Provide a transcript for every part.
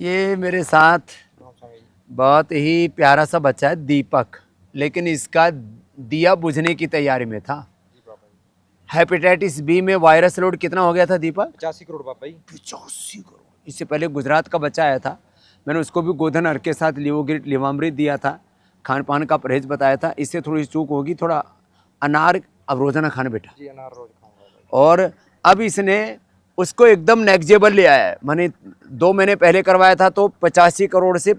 ये मेरे साथ बहुत ही प्यारा सा बच्चा है दीपक, लेकिन इसका दिया बुझने की तैयारी में था। हेपेटाइटिस बी में वायरस लोड कितना हो गया था दीपक? 85 करोड़ बाबा जी। 85 करोड़। इससे पहले गुजरात का बच्चा आया था, मैंने उसको भी गोधन अर्क के साथ लिवोग्रिट लिवामृत दिया था, खान पान का परहेज बताया था। इससे थोड़ी चूक होगी, थोड़ा अनार अब रोजाना खाना बेटा। जी अनार रोज खाऊंगा। और अब इसने उसको एकदम नेग्जेबल ले आया है। मैंने 2 महीने पहले करवाया था तो 85 करोड़ से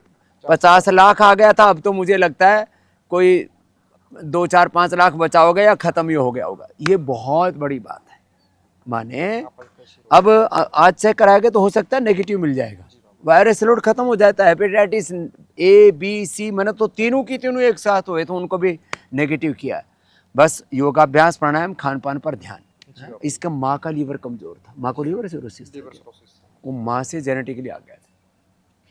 50 लाख आ गया था। अब तो मुझे लगता है कोई 2-4-5 लाख बचा होगा या खत्म ही हो गया होगा। ये बहुत बड़ी बात है। माने अब आज चेक कराएंगे तो हो सकता है नेगेटिव मिल जाएगा, वायरस लोड खत्म हो जाता है। हेपेटाइटिस ए बी सी मैंने तो तीनों की तीनों एक साथ हुए तो उनको भी नेगेटिव किया है। बस योगाभ्यास प्राणायाम खान पान पर ध्यान। इसका माँ का लीवर कमजोर था, माँ को लीवर सिरोसिस था, वो माँ से जेनेटिकली आ गया था।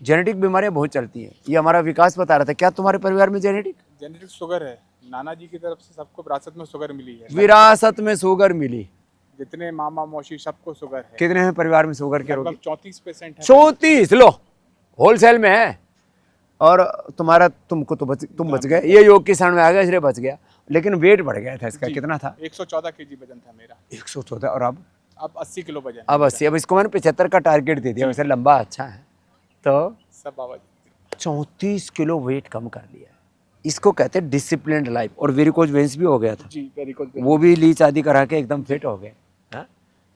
जेनेटिक बीमारियां बहुत चलती हैं। ये हमारा विकास बता रहा था। क्या तुम्हारे परिवार में जेनेटिक शुगर है? नाना जी की तरफ से सबको विरासत में शुगर मिली है। विरासत में शुगर मिली? जितने मामा मौसी सबको शुगर है। कितने हैं परिवार में शुगर के रोगी? 34% है। 34 लो, होलसेल में है। और तुम्हारा तुम बच गए, ये योग किसान में आ गया इसलिए बच गया। लेकिन वेट बढ़ गया था इसका, कितना था? 114 केजी वजन था मेरा। 114 और अब 80 किलो वजन। अब 80। अब इसको मैंने 75 का टारगेट दे दिया। वैसे लंबा अच्छा है तो सब बाबा जी 34 किलो वेट कम कर लिया है। इसको कहते हैं डिसिप्लिन्ड लाइफ। और वेरिकोज वेंस भी हो गया था जी, वेरिकोज वो भी लीच आदि करा के एकदम फिट हो गए। हाँ?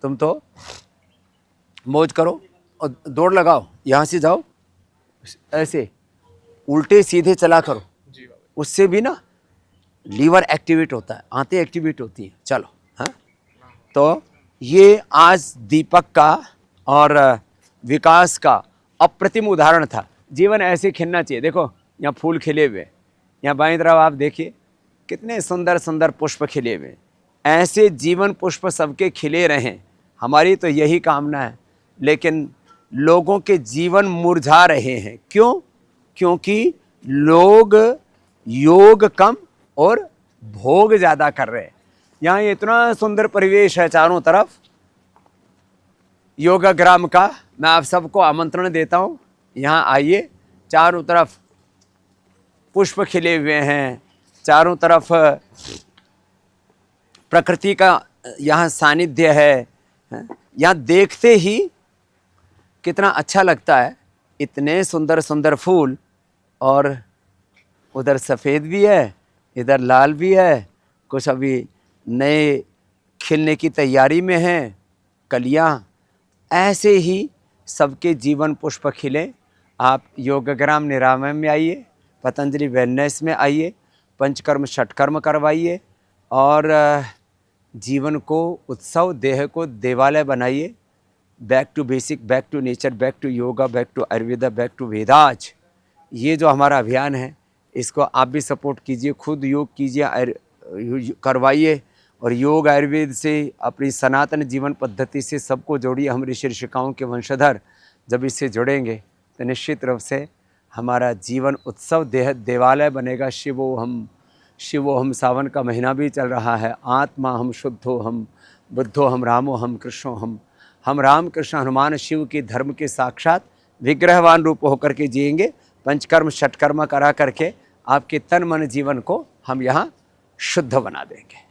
तुम तो मौज करो और दौड़ लगाओ, यहाँ से जाओ ऐसे उल्टे सीधे चला करो, जी बाबा। उससे भी ना लीवर एक्टिवेट होता है, आंतें एक्टिवेट होती हैं। चलो हाँ, तो ये आज दीपक का और विकास का अप्रतिम उदाहरण था। जीवन ऐसे खिलना चाहिए। देखो यहाँ फूल खिले हुए, यहाँ बाईं तरफ आप देखिए कितने सुंदर सुंदर पुष्प खिले हुए। ऐसे जीवन पुष्प सबके खिले रहें, हमारी तो यही कामना है। लेकिन लोगों के जीवन मुरझा रहे हैं, क्यों? क्योंकि लोग योग कम और भोग ज़्यादा कर रहे हैं। यहाँ इतना सुंदर परिवेश है चारों तरफ योगाग्राम का। मैं आप सबको आमंत्रण देता हूँ, यहाँ आइए। चारों तरफ पुष्प खिले हुए हैं, चारों तरफ प्रकृति का यहाँ सानिध्य है। यहाँ देखते ही कितना अच्छा लगता है। इतने सुंदर सुंदर फूल, और उधर सफ़ेद भी है, इधर लाल भी है, कुछ अभी नए खिलने की तैयारी में हैं कलियाँ। ऐसे ही सबके जीवन पुष्प खिले। आप योगग्राम निरामय में आइए, पतंजलि वेलनेस में आइए, पंचकर्म षटकर्म करवाइए और जीवन को उत्सव, देह को देवालय बनाइए। Back to basic, back to nature, back to yoga, back to Ayurveda, back to Vedas. ये जो हमारा अभियान है इसको आप भी सपोर्ट कीजिए, खुद योग कीजिए, करवाइए। और योग आयुर्वेद से अपनी सनातन जीवन पद्धति से सबको जोड़िए। हम ऋषि ऋषिकाओं के वंशधर जब इससे जुड़ेंगे तो निश्चित रूप से हमारा जीवन उत्सव देवालय बनेगा। शिवोहम सावन का महीना भी चल रहा है। आत्मा हम शुद्धो हम बुद्धो हम रामो हम कृष्णो हम राम कृष्ण हनुमान शिव के धर्म के साक्षात विग्रहवान रूप होकर के जिएंगे। पंचकर्म षटकर्म करा करके आपके तन मन जीवन को हम यहाँ शुद्ध बना देंगे।